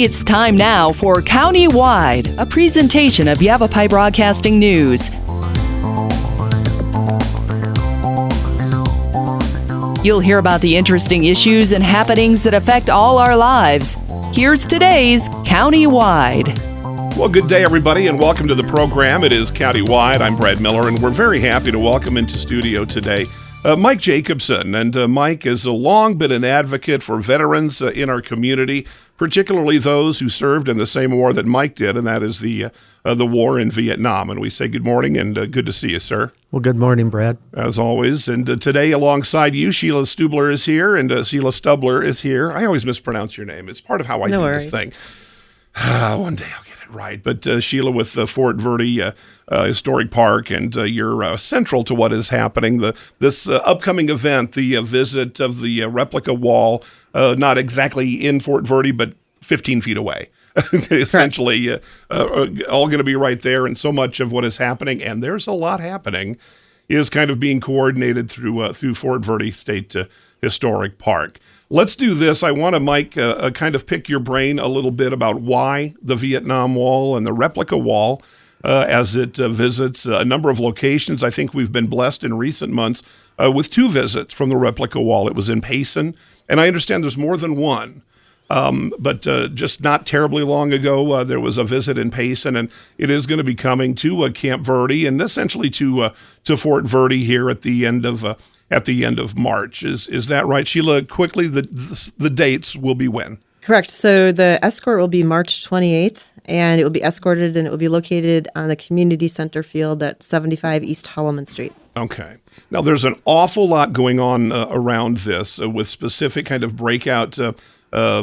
It's time now for County-Wide, a presentation of Yavapai Broadcasting News. You'll hear about the interesting issues and happenings that affect all our lives. Here's today's County-Wide. Well, good day, everybody, and welcome to the program. It is County-Wide. I'm Brad Miller, and we're very happy to welcome into studio today Mike Jacobsen. And Mike has long been an advocate for veterans in our community, particularly those who served in the same war that Mike did, and that is the war in Vietnam. And we say good morning and good to see you, sir. Well, good morning, Brad. As always. And today, alongside you, Sheila Stubler is here, and Sheila Stubler is here. I always mispronounce your name. It's part of how I do this thing. One day I'll get it right. But Sheila with Fort Verde Historic Park, and you're central to what is happening. This upcoming event, the visit of the replica wall, not exactly in Fort Verde, but 15 feet away. Essentially, all going to be right there, and so much of what is happening, and there's a lot happening, is kind of being coordinated through Fort Verde State Historic Park. Let's do this. I want to, Mike, kind of pick your brain a little bit about why the Vietnam Wall and the replica wall, as it visits a number of locations. I think we've been blessed in recent months with 2 visits from the replica wall. It was in Payson, and I understand there's more than one. But just not terribly long ago, there was a visit in Payson, and it is going to be coming to Camp Verde and essentially to Fort Verde here at the end of March. Is that right, Sheila? Quickly, the dates will be when? Correct. So the escort will be March 28th, and it will be escorted, and it will be located on the community center field at 75 East Holloman Street. Okay. Now, there's an awful lot going on around this with specific kind of breakout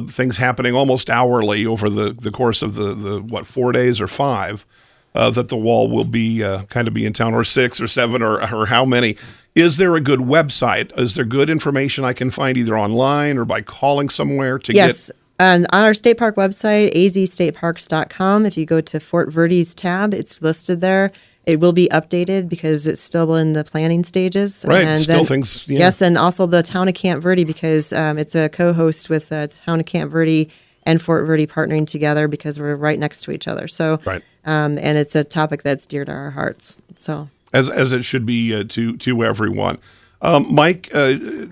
things happening almost hourly over the course of the 4 days or 5 that the wall will be kind of be in town, or 6 or 7 or how many. Is there a good website? Is there good information I can find either online or by calling somewhere to Yes. And on our state park website, azstateparks.com, if you go to Fort Verde's tab, it's listed there. It will be updated because it's still in the planning stages. Right, and still then, things. Yeah. Yes, and also the town of Camp Verde, because it's a co-host with the town of Camp Verde and Fort Verde partnering together because we're right next to each other. So, right. And it's a topic that's dear to our hearts. So, as it should be to everyone. Mike,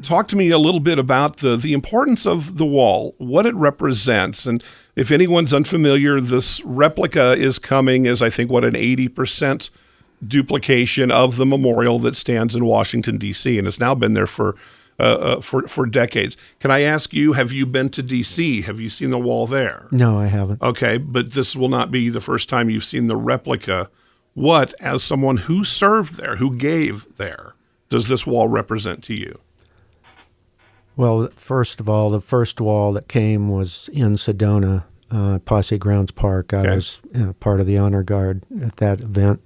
talk to me a little bit about the importance of the wall, what it represents, and if anyone's unfamiliar, this replica is coming as, I think, an 80% duplication of the memorial that stands in Washington, D.C., and has now been there for decades. Can I ask you, have you been to D.C.? Have you seen the wall there? No, I haven't. Okay, but this will not be the first time you've seen the replica. What, as someone who served there, who gave there, does this wall represent to you? Well, first of all, the first wall that came was in Sedona, Posse Grounds Park. I was part of the honor guard at that event.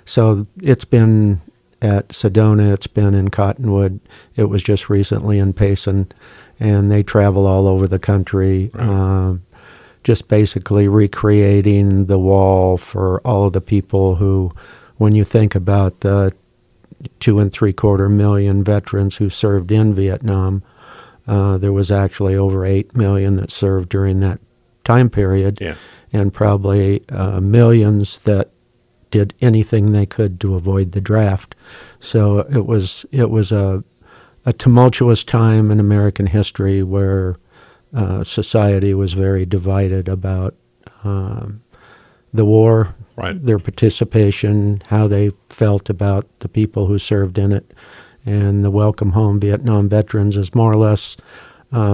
So it's been at Sedona, it's been in Cottonwood. It was just recently in Payson, and they travel all over the country, right. Just basically recreating the wall for all of the people who, when you think about the 2.75 million veterans who served in Vietnam, there was actually over 8 million that served during that time period, and probably millions that did anything they could to avoid the draft. So it was a tumultuous time in American history where society was very divided about the war, right. Their participation, how they felt about the people who served in it, and the Welcome Home Vietnam Veterans is more or less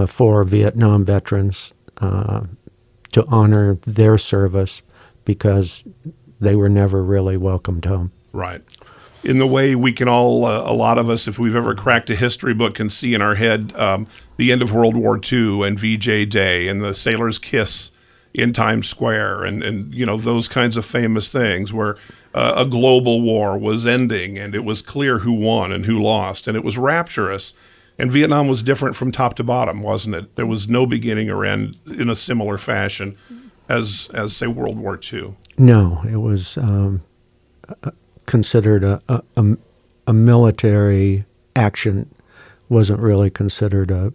for Vietnam veterans to honor their service because they were never really welcomed home. Right. In the way we can all, a lot of us, if we've ever cracked a history book, can see in our head the end of World War II and VJ Day and the sailor's kiss in Times Square and you know, those kinds of famous things where a global war was ending and it was clear who won and who lost, and it was rapturous. And Vietnam was different from top to bottom, wasn't it? There was no beginning or end in a similar fashion as say, World War II. No, it was considered a military action. Wasn't really considered a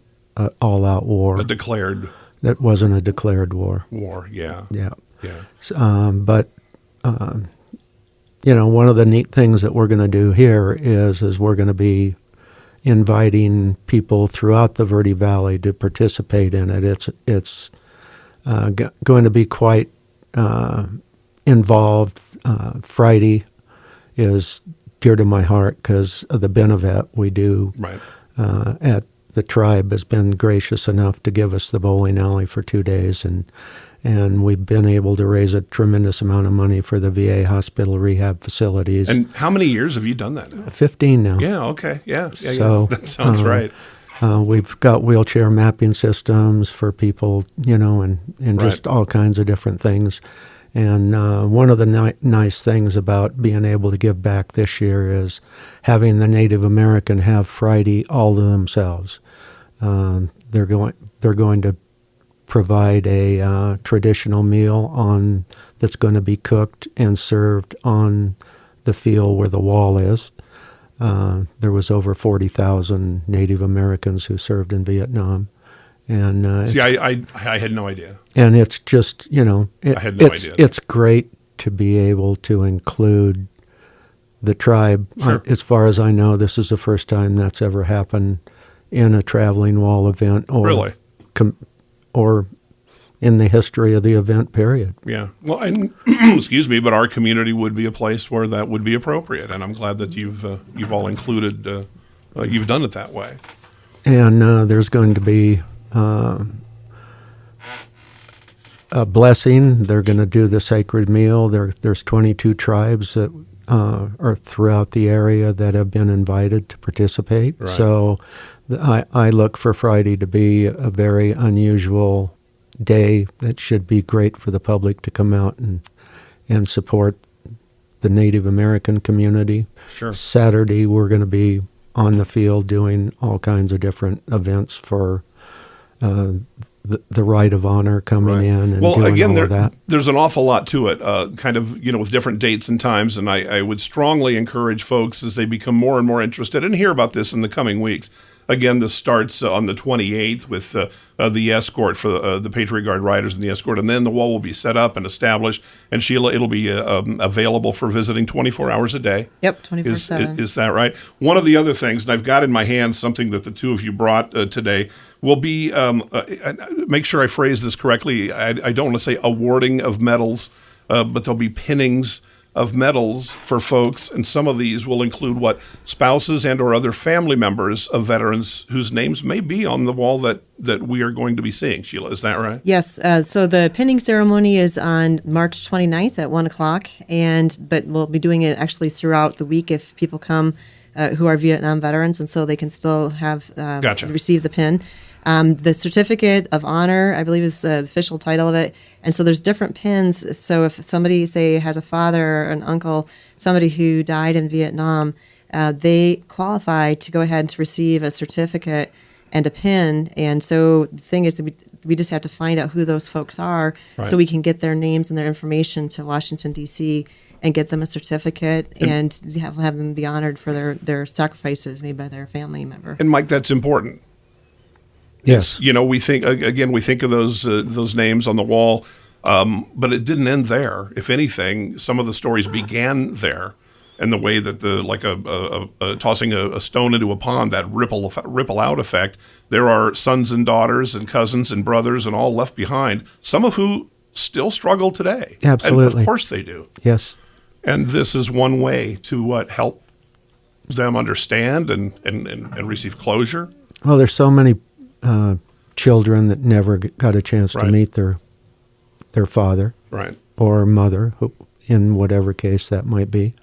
all-out war. A declared That wasn't a declared war. Yeah. But one of the neat things that we're going to do here is we're going to be inviting people throughout the Verde Valley to participate in it. It's going to be quite involved. Friday is dear to my heart because of the Benevet we do at the tribe has been gracious enough to give us the bowling alley for 2 days, and we've been able to raise a tremendous amount of money for the VA hospital rehab facilities. And how many years have you done that now? 15 now. Yeah, okay. Yeah. So, that sounds right. We've got wheelchair mapping systems for people, and just all kinds of different things. And one of the nice things about being able to give back this year is having the Native American have Friday all to themselves. They're going to provide a traditional meal that's going to be cooked and served on the field where the wall is. There was over 40,000 Native Americans who served in Vietnam. And see, I had no idea. And it's just, I had no idea. It's great to be able to include the tribe. Sure. As far as I know, this is the first time that's ever happened in a traveling wall event, or or in the history of the event period. Yeah. Well, and excuse me, but our community would be a place where that would be appropriate, and I'm glad that you've all included. You've done it that way. And there's going to be a blessing. They're going to do the sacred meal. There's 22 tribes that are throughout the area that have been invited to participate. Right. So I look for Friday to be a very unusual day that should be great for the public to come out and support the Native American community. Sure. Saturday, we're going to be on the field doing all kinds of different events for the right of honor coming in and doing all of that. There's an awful lot to it, kind of, with different dates and times, and I would strongly encourage folks as they become more and more interested and hear about this in the coming weeks. Again, this starts on the 28th with the escort for the Patriot Guard riders and the escort, and then the wall will be set up and established. And Sheila, it'll be available for visiting 24 hours a day. Yep, 24/7. Is that right? One of the other things, and I've got in my hand something that the two of you brought today, will be, make sure I phrase this correctly, I don't want to say awarding of medals, but there'll be pinnings of medals for folks, and some of these will include spouses and or other family members of veterans whose names may be on the wall that we are going to be seeing. Sheila, is that right? Yes. So the pinning ceremony is on March 29th at 1 o'clock, but we'll be doing it actually throughout the week if people come who are Vietnam veterans, and so they can still have receive the pin. The certificate of honor, I believe, is the official title of it. And so there's different pins. So if somebody, say, has a father or an uncle, somebody who died in Vietnam, they qualify to go ahead and to receive a certificate and a pin. And so the thing is that we just have to find out who those folks are, so we can get their names and their information to Washington, D.C., and get them a certificate and have them be honored for their sacrifices made by their family member. And Mike, that's important. Yes. We think of those names on the wall, but it didn't end there. If anything, some of the stories began there, and the way that tossing a stone into a pond, that ripple out effect. There are sons and daughters and cousins and brothers and all left behind, some of who still struggle today. Absolutely. And of course they do. Yes. And this is one way to help them understand and receive closure. Well, there's so many children that never got a chance to meet their father or mother, in whatever case that might be.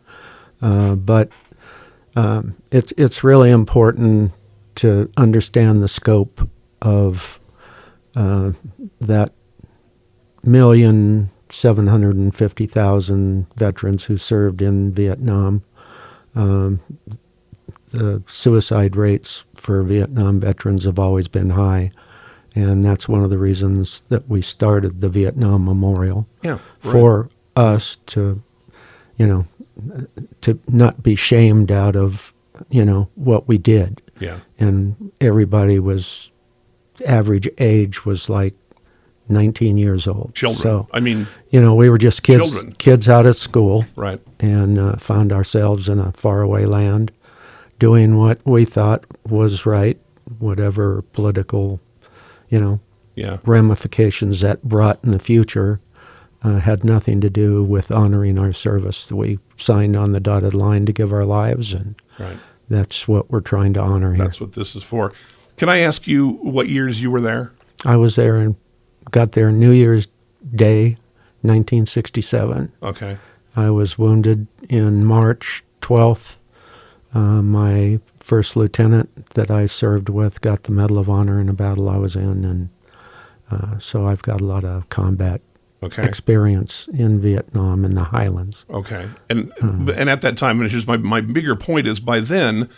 But it's really important to understand the scope of that 1,750,000 veterans who served in Vietnam. The suicide rates for Vietnam veterans have always been high, and that's one of the reasons that we started the Vietnam Memorial for us to not be shamed out of, what we did. Yeah. And everybody average age was like 19 years old. Children. So, we were just kids out of school. Right. And found ourselves in a faraway land doing what we thought was right, whatever political, ramifications that brought in the future had nothing to do with honoring our service. We signed on the dotted line to give our lives, and that's what we're trying to honor here. That's what this is for. Can I ask you what years you were there? I was there and got there New Year's Day, 1967. Okay. I was wounded in March 12th. My first lieutenant that I served with got the Medal of Honor in a battle I was in, and so I've got a lot of combat experience in Vietnam in the Highlands. Okay. And at that time, and here's my bigger point is by then,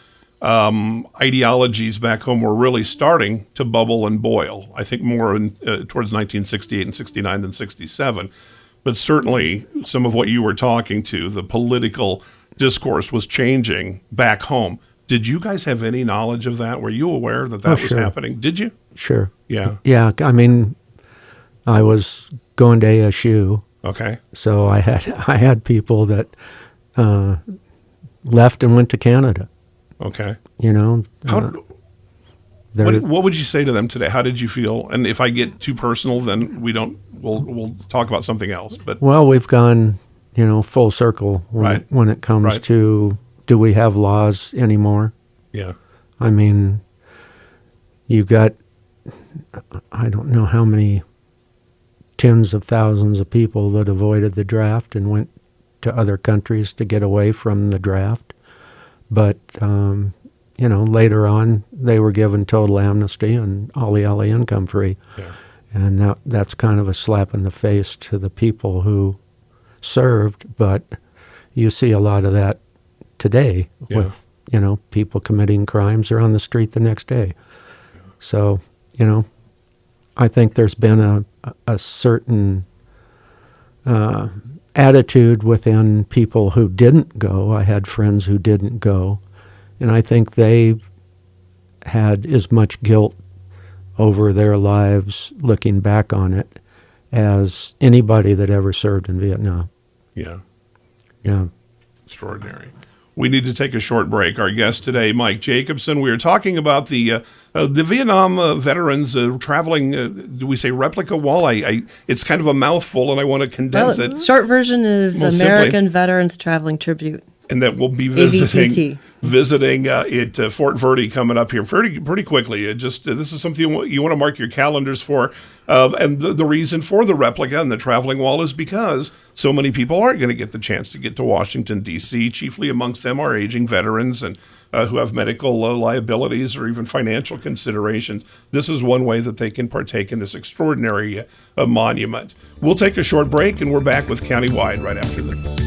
ideologies back home were really starting to bubble and boil. I think more towards 1968 and 69 than 67. But certainly some of what you were talking to, the political discourse was changing back home. Did you guys have any knowledge of that? Were you aware that was happening? Did you? Sure. Yeah. Yeah. I was going to ASU. Okay. So I had people that left and went to Canada. Okay. What would you say to them today? How did you feel? And if I get too personal, then we'll talk about something else. But we've gone, full circle when it comes to, do we have laws anymore? Yeah. You've got, I don't know how many tens of thousands of people that avoided the draft and went to other countries to get away from the draft. But, later on, they were given total amnesty and ollie income free. Yeah. And that's kind of a slap in the face to the people who served. But you see a lot of that today with, people committing crimes are on the street the next day. Yeah. So, I think there's been a certain attitude within people who didn't go. I had friends who didn't go, and I think they had as much guilt over their lives looking back on it as anybody that ever served in Vietnam. Yeah. Yeah. Extraordinary. We need to take a short break. Our guest today, Mike Jacobsen. We are talking about the Vietnam veterans traveling, do we say replica wall? It's kind of a mouthful, and I want to condense it. Short version is Most American simply. Veterans Traveling Tribute. And that we'll be visiting AVTT. at Fort Verde coming up here pretty quickly. This is something you want to mark your calendars for. And the reason for the replica and the traveling wall is because so many people aren't going to get the chance to get to Washington, D.C. Chiefly amongst them are aging veterans and who have medical liabilities or even financial considerations. This is one way that they can partake in this extraordinary monument. We'll take a short break, and we're back with Countywide right after this.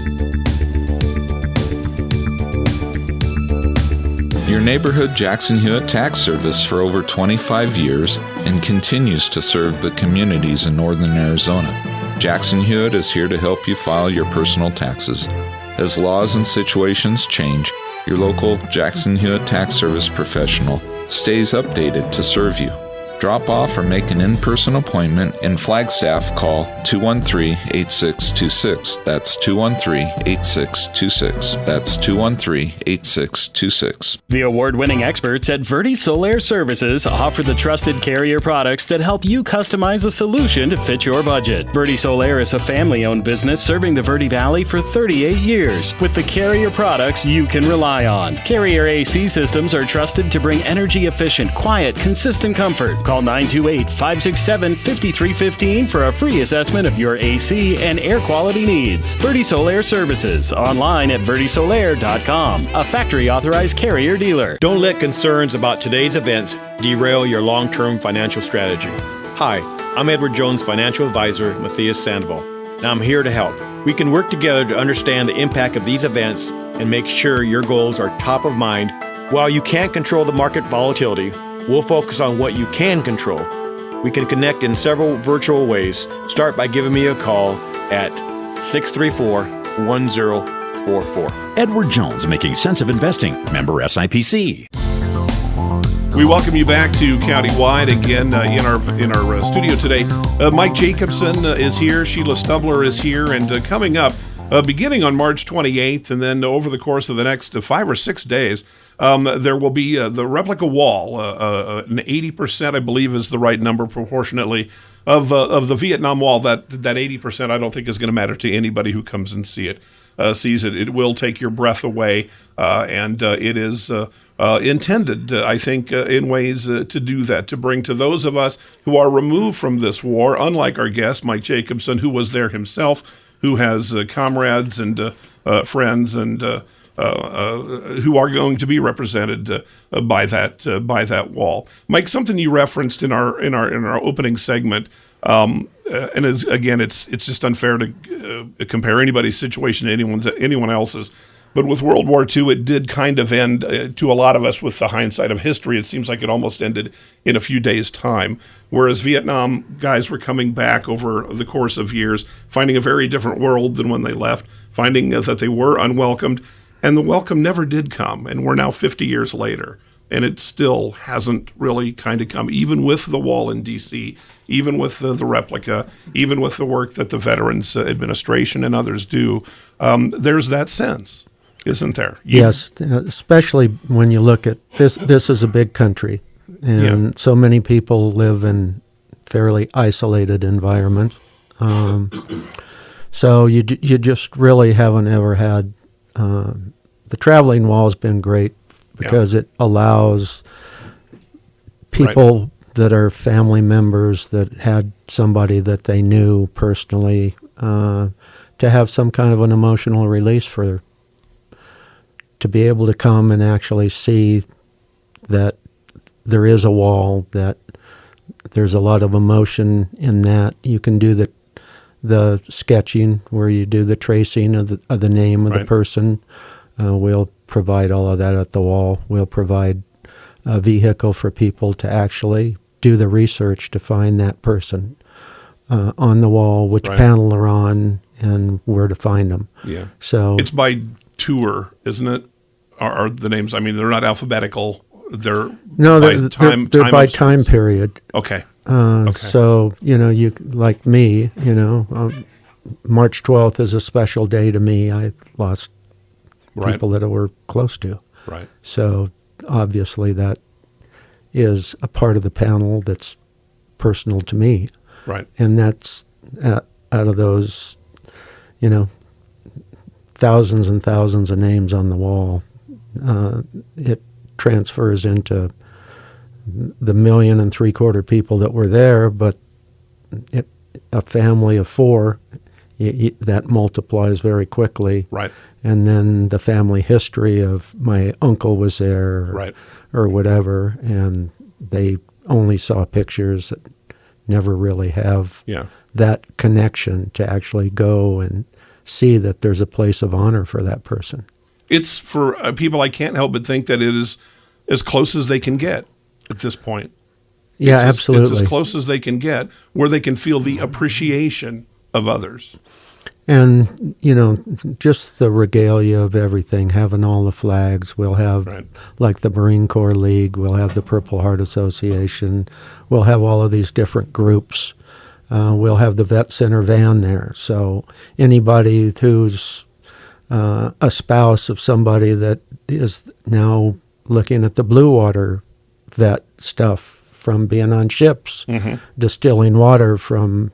Your neighborhood Jackson Hewitt Tax Service for over 25 years and continues to serve the communities in northern Arizona. Jackson Hewitt is here to help you file your personal taxes. As laws and situations change, your local Jackson Hewitt Tax Service professional stays updated to serve you. Drop off or make an in-person appointment in Flagstaff. Call 213-8626. That's 213-8626. That's 213-8626. The award-winning experts at Verde Solar Services offer the trusted carrier products that help you customize a solution to fit your budget. Verde Solar is a family-owned business serving the Verde Valley for 38 years with the carrier products you can rely on. Carrier AC systems are trusted to bring energy-efficient, quiet, consistent comfort. Call 928-567-5315 for a free assessment of your AC and air quality needs. Verde Solar Services, online at verdesolar.com, a factory-authorized carrier dealer. Don't let concerns about today's events derail your long-term financial strategy. Hi, I'm Edward Jones Financial Advisor, Matthias Sandoval, and I'm here to help. We can work together to understand the impact of these events and make sure your goals are top of mind. While you can't control the market volatility, we'll focus on what you can control. We can connect in several virtual ways. Start by giving me a call at 634-1044. Edward Jones, making sense of investing. Member SIPC. We welcome you back to Countywide again in our studio today. Mike Jacobsen is here. Sheila Stubler is here, and coming up, beginning on March 28th, and then over the course of the next 5 or 6 days, there will be the replica wall. An 80%, I believe, is the right number proportionately of the Vietnam Wall. That 80%, I don't think is going to matter to anybody who comes and sees it. It will take your breath away, and it is intended, I think, in ways to do that, to bring to those of us who are removed from this war, unlike our guest, Mike Jacobsen, who was there himself, who has comrades and friends and who are going to be represented by that wall. Mike, something you referenced in our opening segment, and it's just unfair to compare anybody's situation to anyone else's. But with World War II, it did kind of end, to a lot of us with the hindsight of history, it seems like it almost ended in a few days' time. Whereas Vietnam guys were coming back over the course of years, finding a very different world than when they left, finding that they were unwelcomed, and the welcome never did come. And we're now 50 years later, and it still hasn't really kind of come, even with the wall in D.C., even with the replica, even with the work that the Veterans Administration and others do. There's that sense, isn't there? Yes, especially when you look at this. This is a big country, and so many people live in fairly isolated environments. So you just really haven't ever had. The traveling wall has been great because it allows people that are family members that had somebody that they knew personally to have some kind of an emotional release to be able to come and actually see that there is a wall, that there's a lot of emotion in that. You can do the sketching where you do the tracing of the name of the person. We'll provide all of that at the wall. We'll provide a vehicle for people to actually do the research to find that person on the wall, which panel they're on, and where to find them. Yeah. So it's by tour, isn't it? Are the names? I mean, they're not alphabetical. They're by time period. Okay. So you like me. March 12th is a special day to me. I lost people that were close to. Right. So obviously that is a part of the panel that's personal to me. Right. And that's out of those, thousands and thousands of names on the wall. It transfers into the 1.75 million people that were there, but a family of 4, that multiplies very quickly. Right. And then the family history of my uncle was there, or whatever, and they only saw pictures that never really have that connection to actually go and see that there's a place of honor for that person. It's for people, I can't help but think that it is as close as they can get at this point. Yeah, It's absolutely. as close as they can get where they can feel the appreciation of others. And, just the regalia of everything, having all the flags. We'll have, like the Marine Corps League, we'll have the Purple Heart Association, we'll have all of these different groups. We'll have the Vet Center van there. So anybody who's a spouse of somebody that is now looking at the Blue Water vet stuff from being on ships, distilling water from,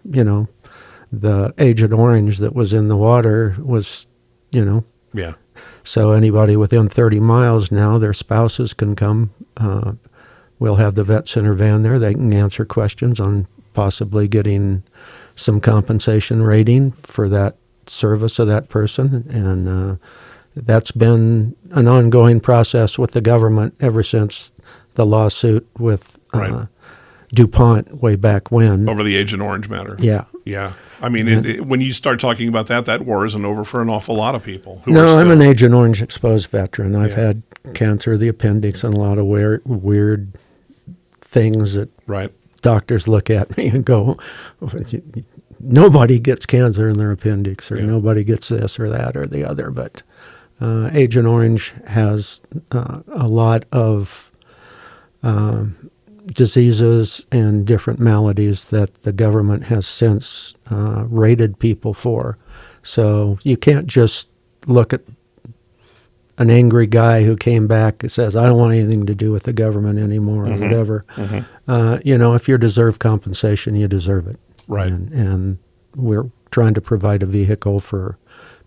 the Agent Orange that was in the water was, So anybody within 30 miles now, their spouses can come. We'll have the Vet Center van there. They can answer questions on possibly getting some compensation rating for that service of that person. And that's been an ongoing process with the government ever since the lawsuit with DuPont way back when. Over the Agent Orange matter. Yeah. Yeah. I mean, when you start talking about that war isn't over for an awful lot of people. I'm an Agent Orange exposed veteran. I've had cancer of the appendix and a lot of weird things that doctors look at me and go, nobody gets cancer in their appendix, or nobody gets this or that or the other. But Agent Orange has a lot of diseases and different maladies that the government has since rated people for. So you can't just look at an angry guy who came back and says, I don't want anything to do with the government anymore, or whatever. If you deserve compensation, you deserve it. Right. And we're trying to provide a vehicle for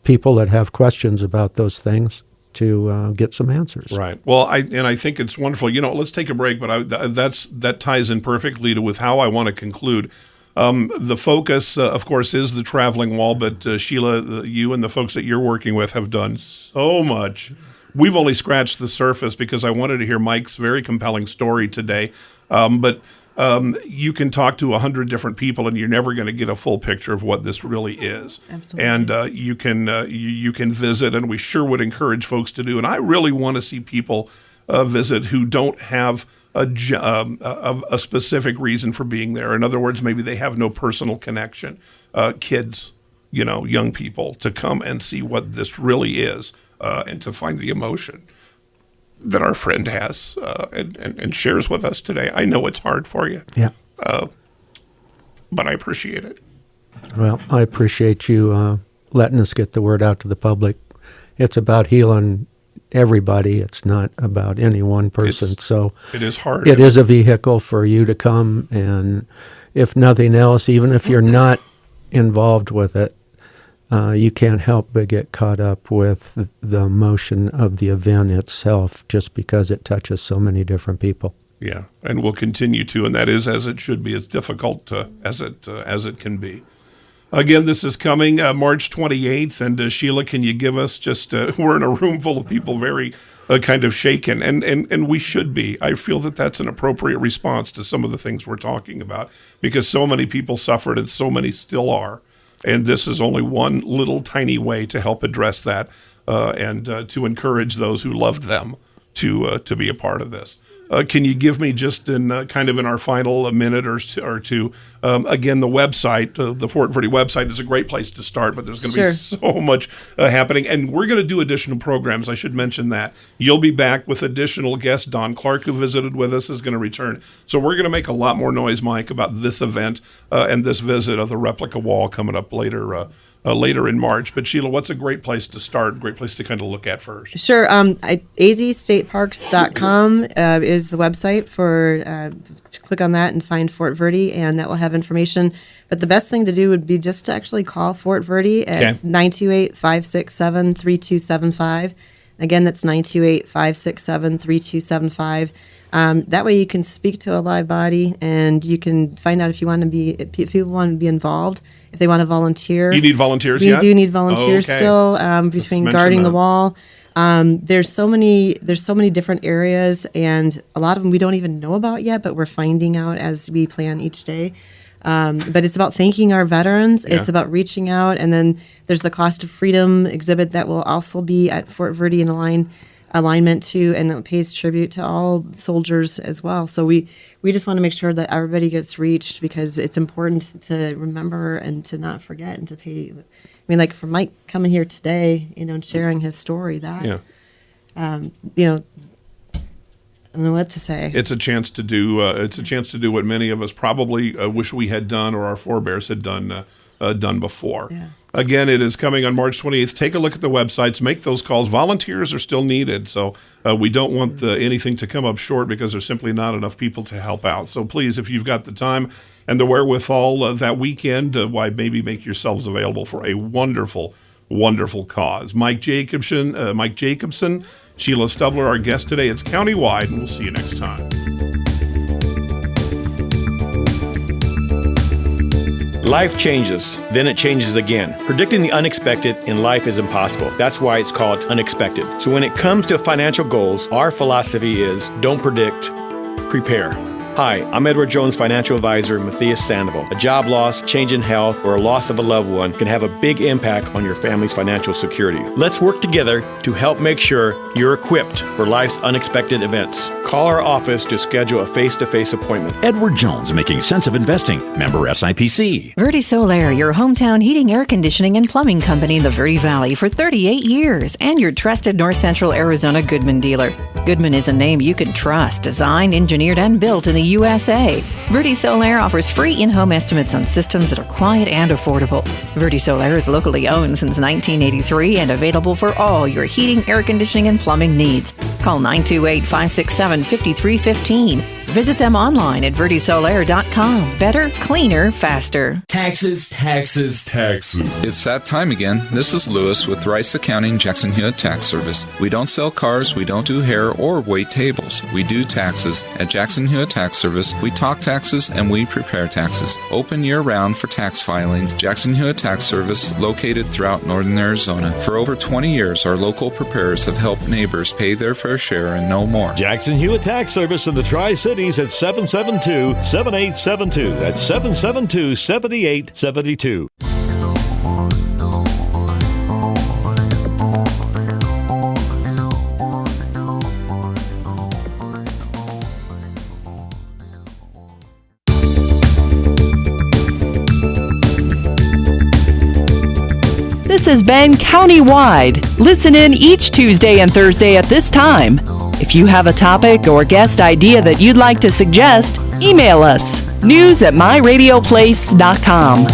people that have questions about those things to get some answers. Right. Well, I think it's wonderful. Let's take a break, but that ties in perfectly with how I want to conclude. The focus, of course, is the traveling wall, but Sheila, you and the folks that you're working with have done so much. We've only scratched the surface because I wanted to hear Mike's very compelling story today. But you can talk to 100 different people, and you're never going to get a full picture of what this really is. Absolutely. And you can visit, and we sure would encourage folks to do. And I really want to see people visit who don't have a specific reason for being there. In other words, maybe they have no personal connection. Kids, young people, to come and see what this really is, and to find the emotion that our friend has and shares with us today. I know it's hard for you. Yeah. But I appreciate it. Well, I appreciate you letting us get the word out to the public. It's about healing everybody. It's not about any one person. It is hard. It is a vehicle for you to come, and if nothing else, even if you're not involved with it, you can't help but get caught up with the emotion of the event itself, just because it touches so many different people. Yeah, and we'll continue to, and that is as it should be, as difficult as it can be. Again, this is coming March 28th, and Sheila, can you give us we're in a room full of people very kind of shaken, and we should be. I feel that that's an appropriate response to some of the things we're talking about, because so many people suffered and so many still are, and this is only one little tiny way to help address that and to encourage those who loved them to be a part of this. Can you give me just in our final minute or two, again, the website, the Fort Verde website is a great place to start, but there's going to be so much happening. And we're going to do additional programs. I should mention that. You'll be back with additional guests. Don Clark, who visited with us, is going to return. So we're going to make a lot more noise, Mike, about this event and this visit of the replica wall coming up later in March. But Sheila, what's a great place to start, great place to kind of look at first? Sure. azstateparks.com is the website for, to click on that and find Fort Verde, and that will have information. But the best thing to do would be just to actually call Fort Verde at 928-567-3275. Again, that's 928-567-3275. That way you can speak to a live body, and you can find out if people want to be involved, if they want to volunteer. You need volunteers we yet? We do need volunteers still between guarding the wall. There's so many different areas, and a lot of them we don't even know about yet, but we're finding out as we plan each day. But it's about thanking our veterans. Yeah. It's about reaching out, and then there's the Cost of Freedom exhibit that will also be at Fort Verde in alignment to, and it pays tribute to all soldiers as well. So we just want to make sure that everybody gets reached, because it's important to remember and to not forget and to pay. I mean, like for Mike coming here today, and sharing his story, that, I don't know what to say. It's a chance to do. It's a chance to do what many of us probably wish we had done, or our forebears had done before. Yeah. Again, it is coming on March 28th. Take a look at the websites. Make those calls. Volunteers are still needed, so we don't want anything to come up short, because there's simply not enough people to help out. So please, if you've got the time and the wherewithal that weekend, why maybe make yourselves available for a wonderful, wonderful cause. Mike Jacobsen, Sheila Stubler, our guest today. It's countywide, and we'll see you next time. Life changes, then it changes again. Predicting the unexpected in life is impossible. That's why it's called unexpected. So when it comes to financial goals, our philosophy is don't predict, prepare. Hi, I'm Edward Jones financial advisor Matthias Sandoval. A job loss, change in health, or a loss of a loved one can have a big impact on your family's financial security. Let's work together to help make sure you're equipped for life's unexpected events. Call our office to schedule a face-to-face appointment. Edward Jones, making sense of investing. Member SIPC. Verde Solaire, your hometown heating, air conditioning, and plumbing company in the Verde Valley for 38 years, and your trusted North Central Arizona Goodman dealer. Goodman is a name you can trust, designed, engineered, and built in the USA. Verde Solar offers free in-home estimates on systems that are quiet and affordable. Verde Solar is locally owned since 1983 and available for all your heating, air conditioning, and plumbing needs. Call 928-567-5315. Visit them online at verdesolar.com. Better, cleaner, faster. Taxes, taxes, taxes. It's that time again. This is Lewis with Rice Accounting Jackson Hewitt Tax Service. We don't sell cars, we don't do hair or wait tables. We do taxes. At Jackson Hewitt Tax Service, we talk taxes and we prepare taxes. Open year-round for tax filings. Jackson Hewitt Tax Service, located throughout northern Arizona. For over 20 years, our local preparers have helped neighbors pay their fair share and no more. Jackson Hewitt Tax Service in the Tri-Cities at 772-7872. That's 772-7872. This has been Countywide. Listen in each Tuesday and Thursday at this time. If you have a topic or guest idea that you'd like to suggest, email us, news@myradioplace.com.